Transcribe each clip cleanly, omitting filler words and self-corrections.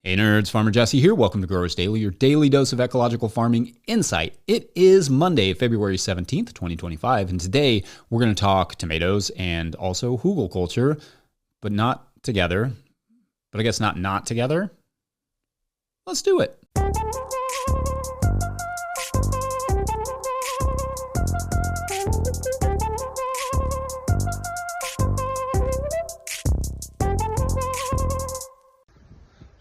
Hey nerds, Farmer Jesse here. Welcome to Growers Daily, your daily dose of ecological farming insight. It is Monday, February 17th, 2025, and today we're going to talk tomatoes and also hugelkultur, but not together. But I guess not together. Let's do it.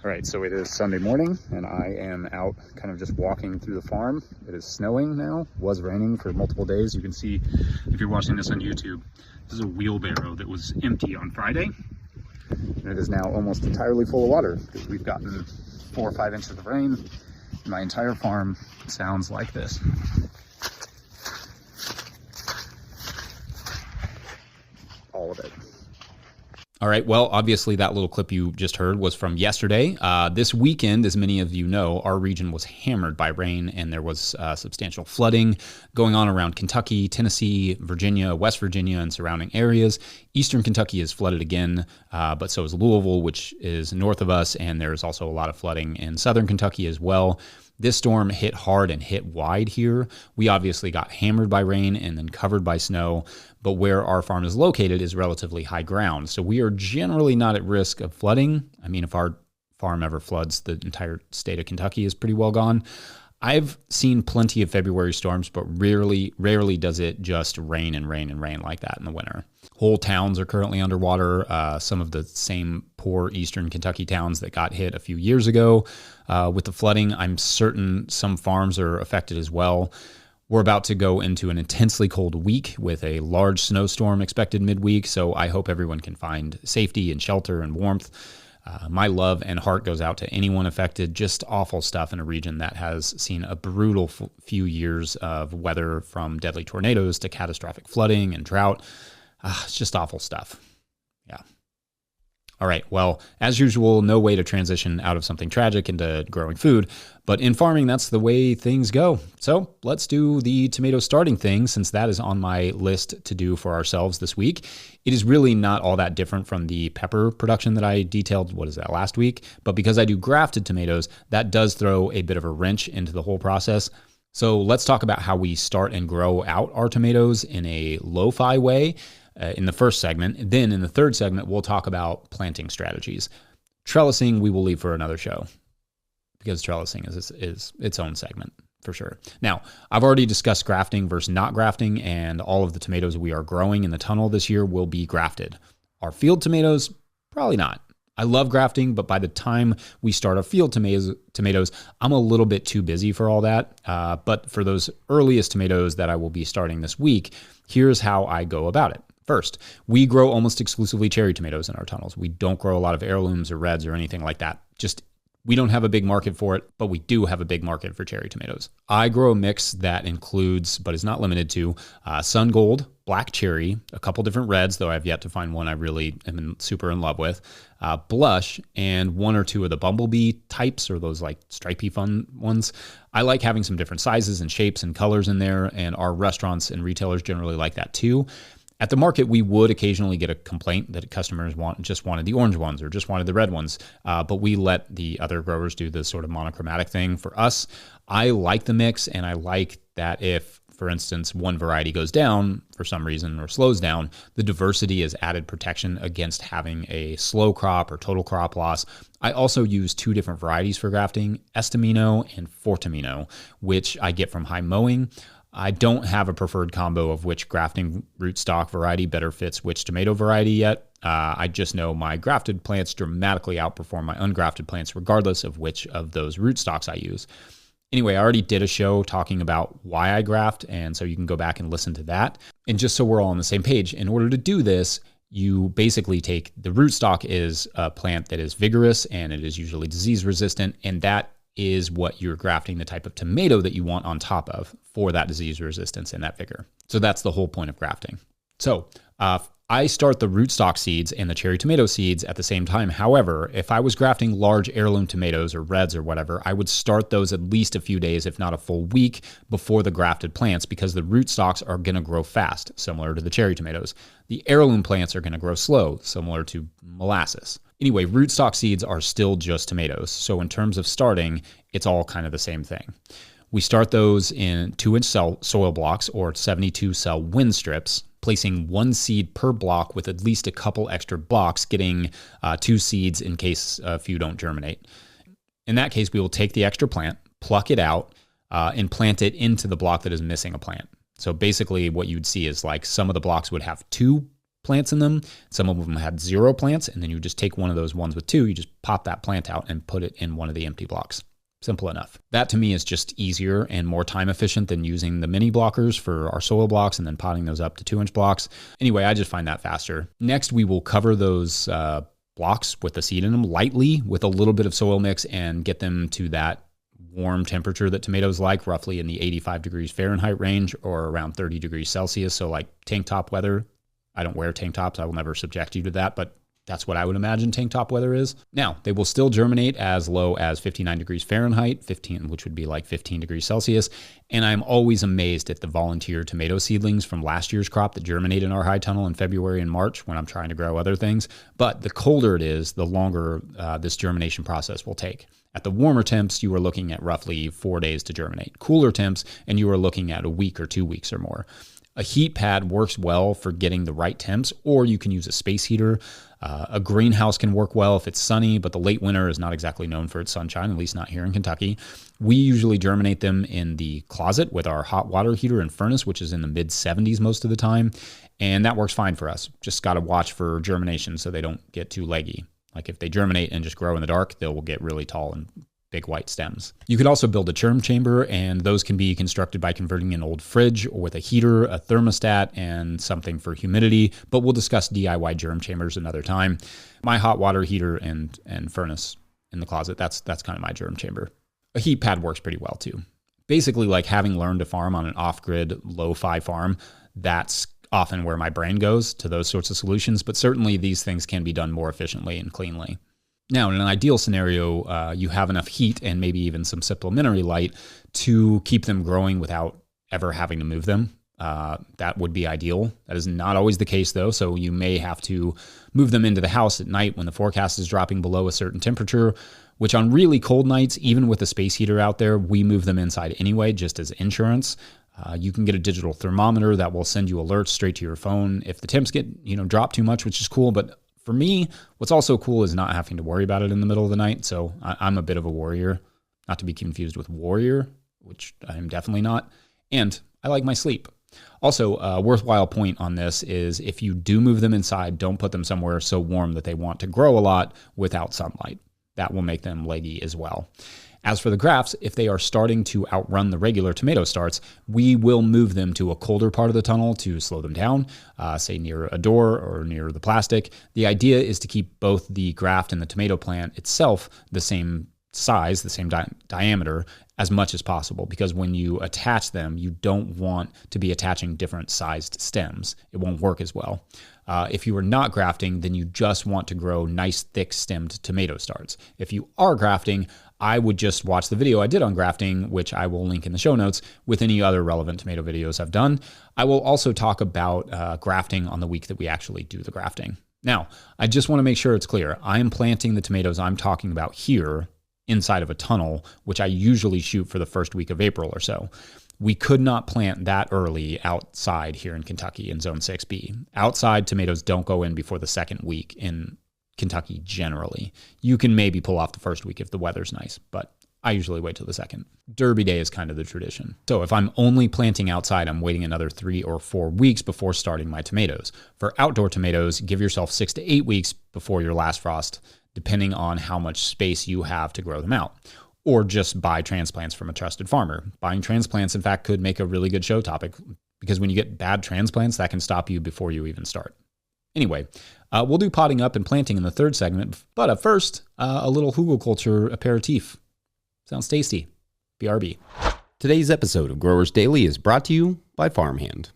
All right, so it is Sunday morning, and I am out kind of just walking through the farm. It is snowing now. Was raining for multiple days. You can see, if you're watching this on YouTube, this is a wheelbarrow that was empty on Friday, and it is now almost entirely full of water because we've gotten 4 or 5 inches of rain. My entire farm sounds like this. All of it. All right, well, obviously that little clip you just heard was from yesterday. This weekend, as many of you know, our region was hammered by rain, and there was substantial flooding going on around Kentucky, Tennessee, Virginia, West Virginia, and surrounding areas. Eastern Kentucky is flooded again, but so is Louisville, which is north of us, and there's also a lot of flooding in southern Kentucky as well. This storm hit hard and hit wide here. We obviously got hammered by rain and then covered by snow, but where our farm is located is relatively high ground. So we are generally not at risk of flooding. I mean, if our farm ever floods, the entire state of Kentucky is pretty well gone. I've seen plenty of February storms, but rarely does it just rain and rain and rain like that in the winter. Whole towns are currently underwater. Some of the same poor eastern Kentucky towns that got hit a few years ago with the flooding. I'm certain some farms are affected as well. We're about to go into an intensely cold week with a large snowstorm expected midweek, so I hope everyone can find safety and shelter and warmth. My love and heart goes out to anyone affected. Just awful stuff in a region that has seen a brutal few years of weather, from deadly tornadoes to catastrophic flooding and drought. It's just awful stuff. Yeah. All right, well, as usual, no way to transition out of something tragic into growing food, but in farming, that's the way things go. So let's do the tomato starting thing, since that is on my list to do for ourselves this week. It is really not all that different from the pepper production that I detailed, last week? But because I do grafted tomatoes, that does throw a bit of a wrench into the whole process. So let's talk about how we start and grow out our tomatoes in a lo-fi way. In the first segment. Then in the third segment, we'll talk about planting strategies. Trellising, we will leave for another show, because trellising is its own segment for sure. Now, I've already discussed grafting versus not grafting, and all of the tomatoes we are growing in the tunnel this year will be grafted. Our field tomatoes, probably not. I love grafting, but by the time we start our field tomatoes, I'm a little bit too busy for all that. But for those earliest tomatoes that I will be starting this week, here's how I go about it. First, we grow almost exclusively cherry tomatoes in our tunnels. We don't grow a lot of heirlooms or reds or anything like that. We don't have a big market for it, but we do have a big market for cherry tomatoes. I grow a mix that includes, but is not limited to, sun gold, black cherry, a couple different reds, though I've yet to find one I really am super in love with, blush, and 1 or 2 of the bumblebee types, or those like stripy fun ones. I like having some different sizes and shapes and colors in there, and our restaurants and retailers generally like that too. At the market, we would occasionally get a complaint that customers just wanted the orange ones or just wanted the red ones, but we let the other growers do the sort of monochromatic thing. For us, I like the mix, and I like that if, for instance, one variety goes down for some reason or slows down, the diversity is added protection against having a slow crop or total crop loss. I also use 2 different varieties for grafting, Estamino and Fortamino, which I get from high mowing. I don't have a preferred combo of which grafting rootstock variety better fits which tomato variety yet. I just know my grafted plants dramatically outperform my ungrafted plants regardless of which of those rootstocks I use. Anyway, I already did a show talking about why I graft, and so you can go back and listen to that. And just so we're all on the same page, in order to do this, you basically take the rootstock is a plant that is vigorous and it is usually disease resistant, and that is what you're grafting the type of tomato that you want on top of for that disease resistance and that vigor. So that's the whole point of grafting. So I start the rootstock seeds and the cherry tomato seeds at the same time. However, if I was grafting large heirloom tomatoes or reds or whatever, I would start those at least a few days, if not a full week, before the grafted plants, because the rootstocks are going to grow fast, similar to the cherry tomatoes. The heirloom plants are going to grow slow, similar to molasses. Anyway, rootstock seeds are still just tomatoes. So in terms of starting, it's all kind of the same thing. We start those in 2-inch soil blocks or 72 cell wind strips, placing 1 seed per block with at least a couple extra blocks, getting 2 seeds in case a few don't germinate. In that case, we will take the extra plant, pluck it out, and plant it into the block that is missing a plant. So basically what you'd see is like some of the blocks would have 2 plants in them, some of them had 0 plants, and then you just take one of those ones with 2, you just pop that plant out and put it in one of the empty blocks. Simple enough. That to me is just easier and more time efficient than using the mini blockers for our soil blocks and then potting those up to 2-inch blocks. Anyway, I just find that faster. Next, we will cover those blocks with the seed in them lightly with a little bit of soil mix and get them to that warm temperature that tomatoes like, roughly in the 85 degrees Fahrenheit range or around 30 degrees Celsius. So like tank top weather. I don't wear tank tops. I will never subject you to that, but that's what I would imagine tank top weather is. Now, they will still germinate as low as 59 degrees Fahrenheit, which would be like 15 degrees Celsius. And I'm always amazed at the volunteer tomato seedlings from last year's crop that germinate in our high tunnel in February and March when I'm trying to grow other things. But the colder it is, the longer this germination process will take. At the warmer temps, you are looking at roughly 4 days to germinate. Cooler temps, and you are looking at a week or 2 weeks or more. A heat pad works well for getting the right temps, or you can use a space heater. A greenhouse can work well if it's sunny, but the late winter is not exactly known for its sunshine, at least not here in Kentucky. We usually germinate them in the closet with our hot water heater and furnace, which is in the mid 70s most of the time. And that works fine for us. Just got to watch for germination so they don't get too leggy. Like if they germinate and just grow in the dark, they will get really tall and big white stems. You could also build a germ chamber, and those can be constructed by converting an old fridge with a heater, a thermostat, and something for humidity, but we'll discuss DIY germ chambers another time. My hot water heater and furnace in the closet, that's kind of my germ chamber. A heat pad works pretty well too. Basically, like having learned to farm on an off-grid, lo-fi farm, that's often where my brain goes to those sorts of solutions, but certainly these things can be done more efficiently and cleanly. Now, in an ideal scenario, you have enough heat and maybe even some supplementary light to keep them growing without ever having to move them. That would be ideal. That is not always the case, though, so you may have to move them into the house at night when the forecast is dropping below a certain temperature, which on really cold nights, even with a space heater out there, we move them inside anyway, just as insurance. You can get a digital thermometer that will send you alerts straight to your phone if the temps get drop too much, which is cool, but for me, what's also cool is not having to worry about it in the middle of the night. So I'm a bit of a warrior, not to be confused with warrior, which I'm definitely not. And I like my sleep. Also, a worthwhile point on this is if you do move them inside, don't put them somewhere so warm that they want to grow a lot without sunlight. That will make them leggy as well. As for the grafts, if they are starting to outrun the regular tomato starts, we will move them to a colder part of the tunnel to slow them down, say near a door or near the plastic. The idea is to keep both the graft and the tomato plant itself the same size, the same diameter as much as possible, because when you attach them, you don't want to be attaching different sized stems. It won't work as well. If you are not grafting, then you just want to grow nice, thick stemmed tomato starts. If you are grafting, I would just watch the video I did on grafting, which I will link in the show notes, with any other relevant tomato videos I've done. I will also talk about grafting on the week that we actually do the grafting. Now, I just want to make sure it's clear. I am planting the tomatoes I'm talking about here inside of a tunnel, which I usually shoot for the first week of April or so. We could not plant that early outside here in Kentucky in Zone 6B. Outside, tomatoes don't go in before the second week in Kentucky generally. You can maybe pull off the first week if the weather's nice, but I usually wait till the second. Derby Day is kind of the tradition. So if I'm only planting outside, I'm waiting another 3 or 4 weeks before starting my tomatoes. For outdoor tomatoes, give yourself 6 to 8 weeks before your last frost, depending on how much space you have to grow them out. Or just buy transplants from a trusted farmer. Buying transplants, in fact, could make a really good show topic, because when you get bad transplants, that can stop you before you even start. Anyway, we'll do potting up and planting in the third segment, but at first, a little Hugelkultur aperitif. Sounds tasty. BRB. Today's episode of Growers Daily is brought to you by Farmhand.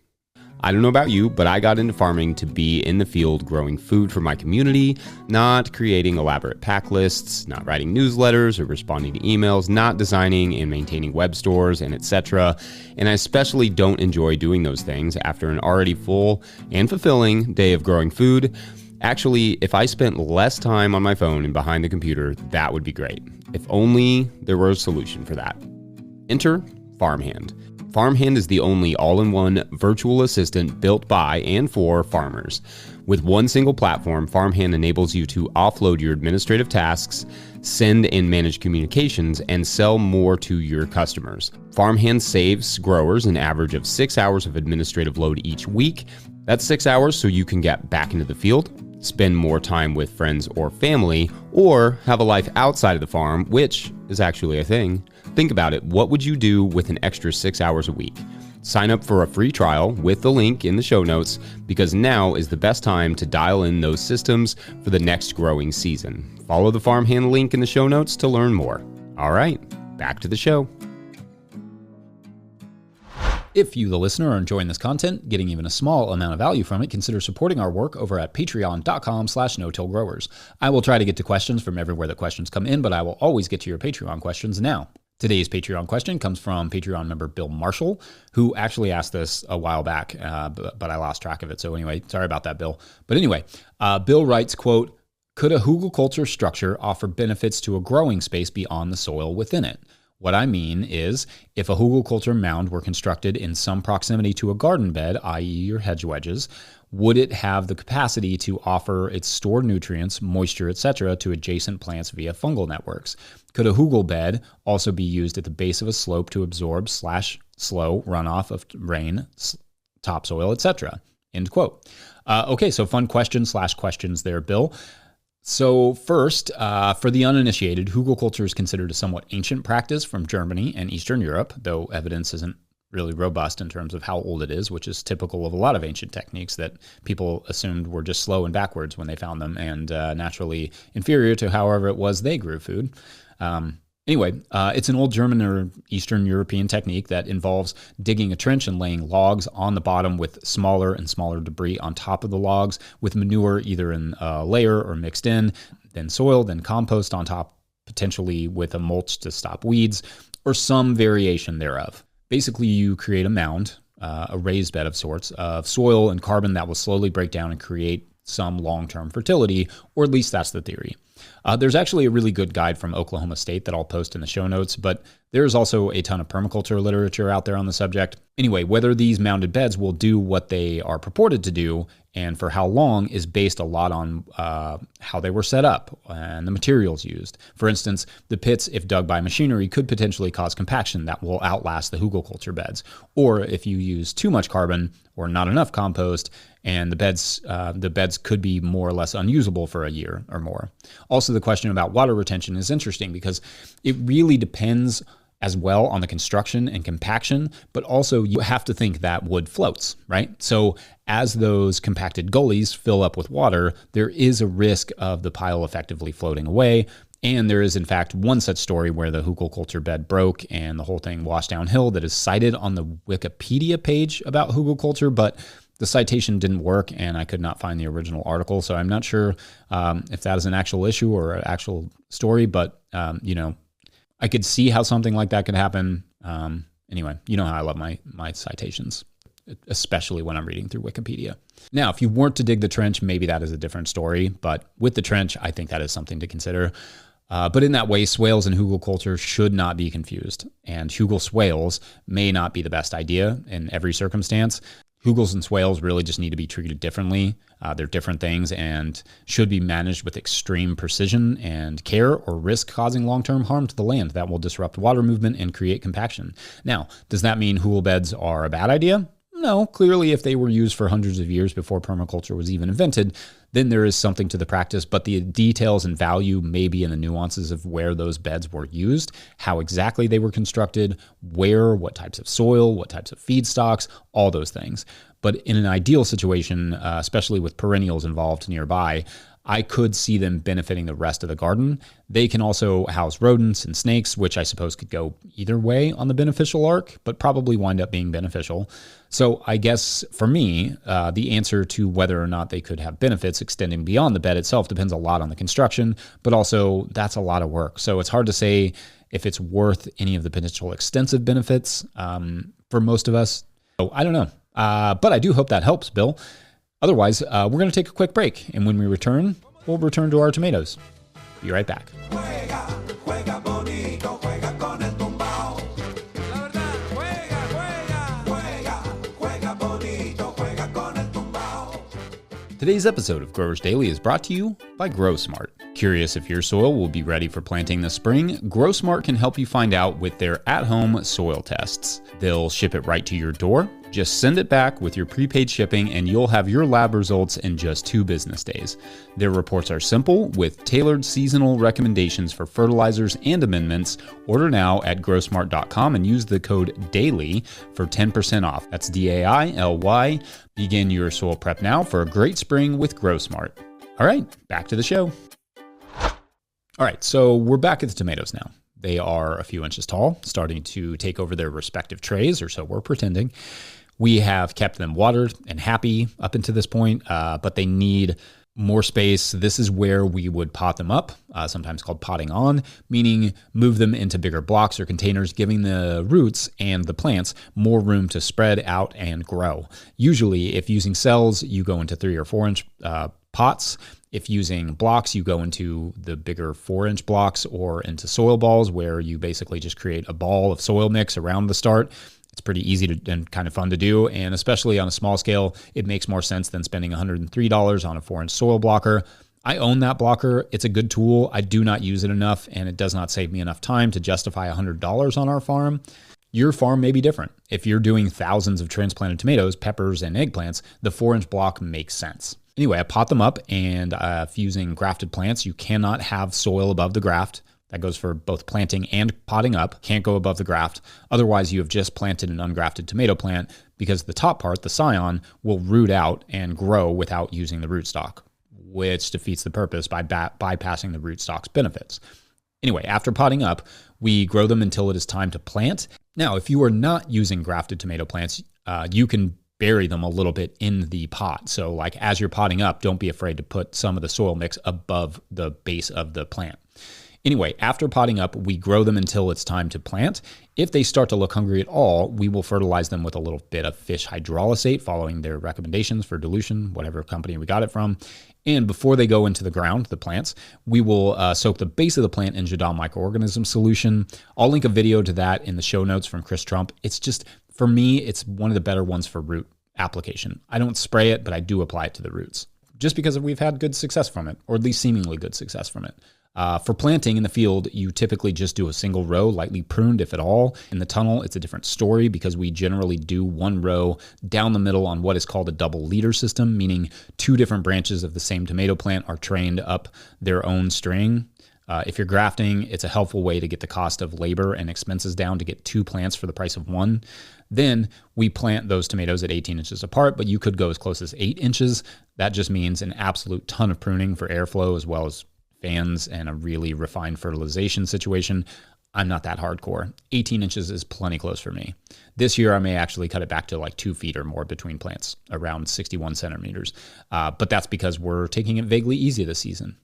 I don't know about you, but I got into farming to be in the field growing food for my community, not creating elaborate pack lists, not writing newsletters or responding to emails, not designing and maintaining web stores, and etc. And I especially don't enjoy doing those things after an already full and fulfilling day of growing food. Actually, if I spent less time on my phone and behind the computer, that would be great. If only there were a solution for that. Enter Farmhand. Farmhand is the only all-in-one virtual assistant built by and for farmers. With one single platform, Farmhand enables you to offload your administrative tasks, send and manage communications, and sell more to your customers. Farmhand saves growers an average of 6 hours of administrative load each week. That's 6 hours so you can get back into the field, spend more time with friends or family, or have a life outside of the farm, which is actually a thing. Think about it. What would you do with an extra 6 hours a week? Sign up for a free trial with the link in the show notes, because now is the best time to dial in those systems for the next growing season. Follow the Farmhand link in the show notes to learn more. All right, back to the show. If you, the listener, are enjoying this content, getting even a small amount of value from it, consider supporting our work over at patreon.com/no-till-growers. I will try to get to questions from everywhere that questions come in, but I will always get to your Patreon questions now. Today's Patreon question comes from Patreon member Bill Marshall, who actually asked this a while back, but I lost track of it. So anyway, sorry about that, Bill. But anyway, Bill writes, quote, "Could a hugelkultur structure offer benefits to a growing space beyond the soil within it? What I mean is, if a hugelkultur mound were constructed in some proximity to a garden bed, i.e. your hedge wedges, would it have the capacity to offer its stored nutrients, moisture, etc. to adjacent plants via fungal networks? Could a hugel bed also be used at the base of a slope to absorb / slow runoff of rain, topsoil, etc.?" End quote. Okay, so fun question / questions there, Bill. So first, for the uninitiated, hugelkultur is considered a somewhat ancient practice from Germany and Eastern Europe, though evidence isn't really robust in terms of how old it is, which is typical of a lot of ancient techniques that people assumed were just slow and backwards when they found them, and naturally inferior to however it was they grew food. Anyway, it's an old German or Eastern European technique that involves digging a trench and laying logs on the bottom with smaller and smaller debris on top of the logs, with manure either in a layer or mixed in, then soil, then compost on top, potentially with a mulch to stop weeds, or some variation thereof. Basically, you create a mound, a raised bed of sorts, of soil and carbon that will slowly break down and create some long-term fertility, or at least that's the theory. There's actually a really good guide from Oklahoma State that I'll post in the show notes, but there's also a ton of permaculture literature out there on the subject. Anyway, whether these mounded beds will do what they are purported to do and for how long is based a lot on how they were set up and the materials used. For instance, the pits, if dug by machinery, could potentially cause compaction that will outlast the hugelkultur beds. Or if you use too much carbon or not enough compost, and the beds could be more or less unusable for a year or more. Also, the question about water retention is interesting because it really depends as well on the construction and compaction, but also you have to think that wood floats, right? So as those compacted gullies fill up with water, there is a risk of the pile effectively floating away. And there is, in fact, one such story where the hugelkultur bed broke and the whole thing washed downhill that is cited on the Wikipedia page about hugelkultur, but the citation didn't work and I could not find the original article. So I'm not sure if that is an actual issue or an actual story, but, I could see how something like that could happen. Anyway, you know how I love my citations, especially when I'm reading through Wikipedia. Now, if you weren't to dig the trench, maybe that is a different story, but with the trench, I think that is something to consider. But in that way, swales and hugelkultur should not be confused, and hugel swales may not be the best idea in every circumstance. Hugels and swales really just need to be treated differently. They're different things and should be managed with extreme precision and care, or risk causing long-term harm to the land that will disrupt water movement and create compaction. Now, does that mean hugel beds are a bad idea? No, clearly if they were used for hundreds of years before permaculture was even invented, then there is something to the practice, but the details and value may be in the nuances of where those beds were used, how exactly they were constructed, where, what types of soil, what types of feedstocks, all those things. But in an ideal situation, especially with perennials involved nearby, I could see them benefiting the rest of the garden. They can also house rodents and snakes, which I suppose could go either way on the beneficial arc, but probably wind up being beneficial. So I guess for me, the answer to whether or not they could have benefits extending beyond the bed itself depends a lot on the construction, but also that's a lot of work. So it's hard to say if it's worth any of the potential extensive benefits for most of us. So I don't know. But I do hope that helps, Bill. Otherwise, we're going to take a quick break. And when we return, we'll return to our tomatoes. Be right back. Today's episode of Growers Daily is brought to you by GrowSmart. Curious if your soil will be ready for planting this spring? GrowSmart can help you find out with their at-home soil tests. They'll ship it right to your door. Just send it back with your prepaid shipping and you'll have your lab results in just 2 business days. Their reports are simple with tailored seasonal recommendations for fertilizers and amendments. Order now at growsmart.com and use the code DAILY for 10% off. That's DAILY. Begin your soil prep now for a great spring with GrowSmart. All right, back to the show. All right, so we're back at the tomatoes now. They are a few inches tall, starting to take over their respective trays, or so we're pretending. We have kept them watered and happy up until this point, but they need more space. This is where we would pot them up, sometimes called potting on, meaning move them into bigger blocks or containers, giving the roots and the plants more room to spread out and grow. Usually, if using cells, you go into 3 or 4 inch pots. If using blocks, you go into the bigger 4-inch blocks or into soil balls where you basically just create a ball of soil mix around the start. It's pretty easy to, and kind of fun to do. And especially on a small scale, it makes more sense than spending $103 on a 4-inch soil blocker. I own that blocker. It's a good tool. I do not use it enough, and it does not save me enough time to justify $100 on our farm. Your farm may be different. If you're doing thousands of transplanted tomatoes, peppers, and eggplants, the 4-inch block makes sense. Anyway, I pot them up, and if using grafted plants, you cannot have soil above the graft. That goes for both planting and potting up. Can't go above the graft. Otherwise, you have just planted an ungrafted tomato plant because the top part, the scion, will root out and grow without using the rootstock, which defeats the purpose by bypassing the rootstock's benefits. Anyway, after potting up, we grow them until it is time to plant. Now, if you are not using grafted tomato plants, you can bury them a little bit in the pot. So like as you're potting up, don't be afraid to put some of the soil mix above the base of the plant. Anyway, after potting up, we grow them until it's time to plant. If they start to look hungry at all, we will fertilize them with a little bit of fish hydrolysate following their recommendations for dilution, whatever company we got it from. And before they go into the ground, the plants, we will soak the base of the plant in Jadam microorganism solution. I'll link a video to that in the show notes from Chris Trump. It's just, for me, it's one of the better ones for root application. I don't spray it, but I do apply it to the roots just because we've had good success from it, or at least seemingly good success from it. For planting in the field, you typically just do a single row, lightly pruned if at all. In the tunnel, it's a different story because we generally do 1 row down the middle on what is called a double leader system, meaning 2 different branches of the same tomato plant are trained up their own string. If you're grafting, it's a helpful way to get the cost of labor and expenses down to get 2 plants for the price of 1. Then we plant those tomatoes at 18 inches apart, but you could go as close as 8 inches. That just means an absolute ton of pruning for airflow as well as fans and a really refined fertilization situation. I'm not that hardcore. 18 inches is plenty close for me. This year, I may actually cut it back to like 2 feet or more between plants, around 61 centimeters. But that's because we're taking it vaguely easy this season.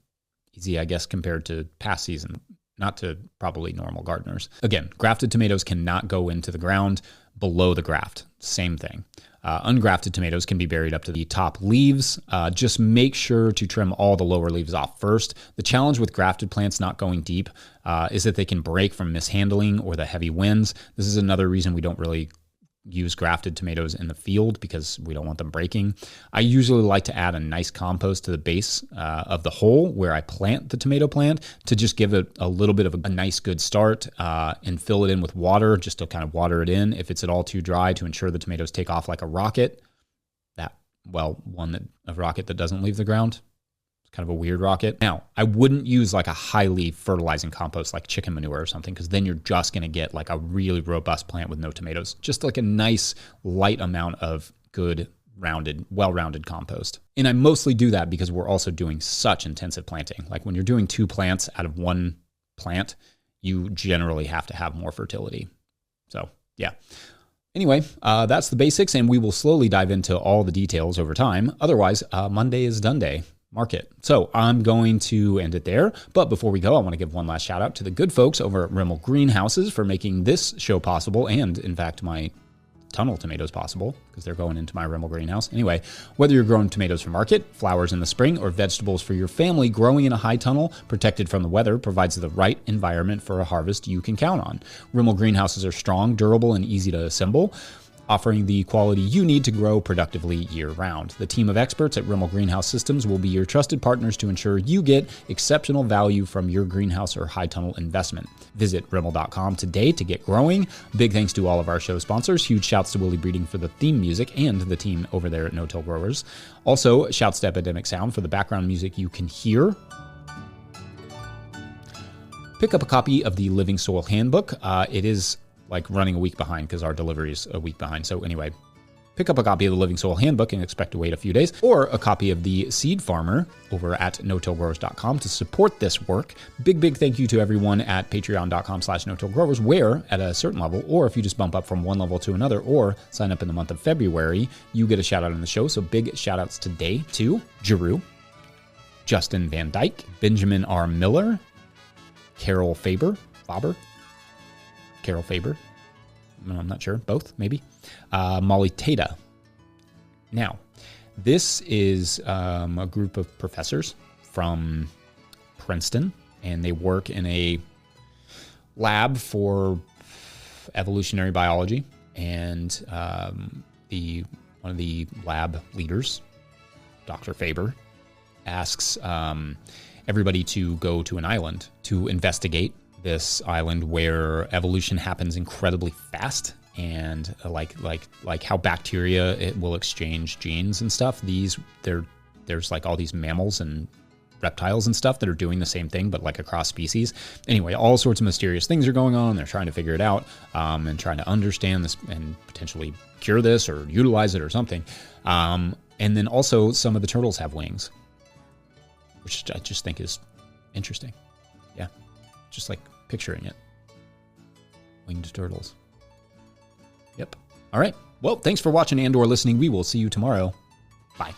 Easy, I guess, compared to past season, not to probably normal gardeners. Again, grafted tomatoes cannot go into the ground below the graft. Same thing. Ungrafted tomatoes can be buried up to the top leaves. Just make sure to trim all the lower leaves off first. The challenge with grafted plants not going deep is that they can break from mishandling or the heavy winds. This is another reason we don't really use grafted tomatoes in the field because we don't want them breaking. I usually like to add a nice compost to the base of the hole where I plant the tomato plant to just give it a little bit of a nice good start and fill it in with water just to kind of water it in if it's at all too dry to ensure the tomatoes take off like a rocket. A rocket that doesn't leave the ground. Kind of a weird rocket. Now, I wouldn't use like a highly fertilizing compost like chicken manure or something because then you're just going to get like a really robust plant with no tomatoes. Just like a nice light amount of good well-rounded compost. And I mostly do that because we're also doing such intensive planting. Like when you're doing 2 plants out of 1 plant, you generally have to have more fertility. So yeah. Anyway, that's the basics, and we will slowly dive into all the details over time. Otherwise, Monday is done day. Mark it. So I'm going to end it there. But before we go, I want to give one last shout out to the good folks over at Rimmel Greenhouses for making this show possible and, in fact, my tunnel tomatoes possible because they're going into my Rimmel greenhouse. Anyway, whether you're growing tomatoes for market, flowers in the spring, or vegetables for your family, growing in a high tunnel, protected from the weather, provides the right environment for a harvest you can count on. Rimmel greenhouses are strong, durable, and easy to assemble, offering the quality you need to grow productively year-round. The team of experts at Rimmel Greenhouse Systems will be your trusted partners to ensure you get exceptional value from your greenhouse or high tunnel investment. Visit Rimmel.com today to get growing. Big thanks to all of our show sponsors. Huge shouts to Willie Breeding for the theme music and the team over there at No-Till Growers. Also, shouts to Epidemic Sound for the background music you can hear. Pick up a copy of the Living Soil Handbook. It is like running a week behind because our delivery is a week behind. So anyway, pick up a copy of the Living Soil Handbook and expect to wait a few days, or a copy of the Seed Farmer over at notillgrowers.com to support this work. Big thank you to everyone at patreon.com/notillgrowers, where at a certain level, or if you just bump up from one level to another or sign up in the month of February, you get a shout out on the show. So big shout outs today to Jeru, Justin Van Dyke, Benjamin R. Miller, Carol Faber, I'm not sure, both maybe, Molly Tata. Now, this is a group of professors from Princeton, and they work in a lab for evolutionary biology, and one of the lab leaders, Dr. Faber, asks everybody to go to an island to investigate this island where evolution happens incredibly fast, and like how bacteria, it will exchange genes and stuff. There's like all these mammals and reptiles and stuff that are doing the same thing, but like across species. Anyway, all sorts of mysterious things are going on. They're trying to figure it out, and trying to understand this and potentially cure this or utilize it or something. And then also some of the turtles have wings, which I just think is interesting. Yeah. Just like picturing it. Winged turtles. Yep. All right. Well, thanks for watching and/or listening. We will see you tomorrow. Bye.